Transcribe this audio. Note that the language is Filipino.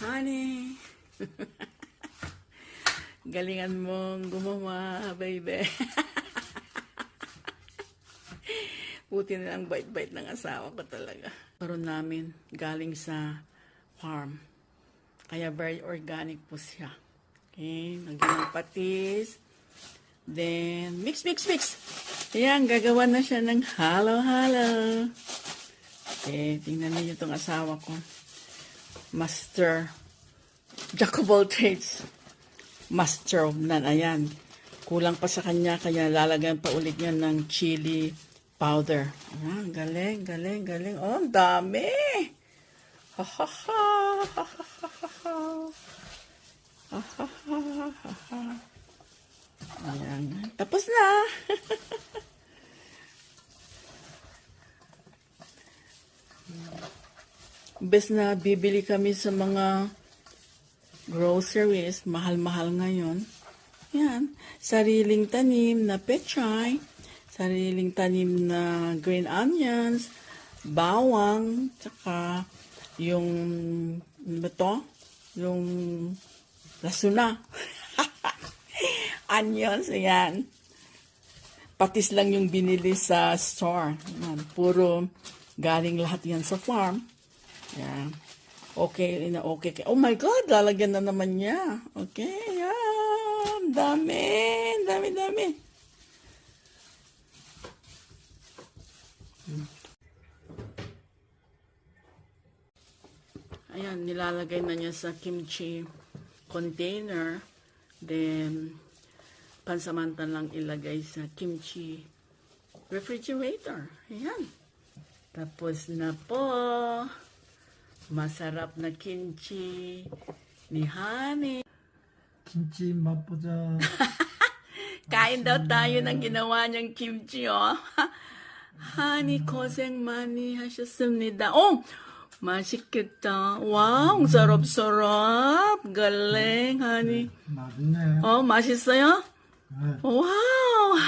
Honey. Galingan mong gumawa, baby. Buti na lang bait-bait ng asawa ko talaga. Karoon namin galing sa farm. Kaya very organic po siya. Okay, nagyan ng patis. Then, mix. Ayan, gagawa na siya ng halo-halo. Okay, tingnan niyo itong asawa ko. Master. Jack of all trades. Master of none. Ayan. Kulang pa sa kanya, kaya lalagyan pa ulit niya ng chili powder. Ayan, galing. Oh, ang dami. Ha. Ayan. Tapos na. Bes na bibili kami sa mga groceries, mahal-mahal ngayon. Yan, sariling tanim na pechay, sariling tanim na green onions, bawang, tsaka yung yung lasuna. Onions, ayan. Patis lang yung binili sa store. Ayan, puro galing lahat yan sa farm. Ayan. Okay. Oh my God, lalagyan na naman niya. Okay, yan. Dami. Ayan, nilalagay na niya sa kimchi container. Then, pansamantalang ilagay sa kimchi refrigerator. Ayan. Tapos na po. Masarap na kimchi ni Honey. 김치 맛보자. Kain daw tayo ng ginawa niyang kimchi, oh. Honey, 고생 많이 하셨습니다. Oh, 맛있겠다. Wow, ang sarap-sarap. Galing, Honey. 맛있네. Oh, 맛있어요? 네. Wow!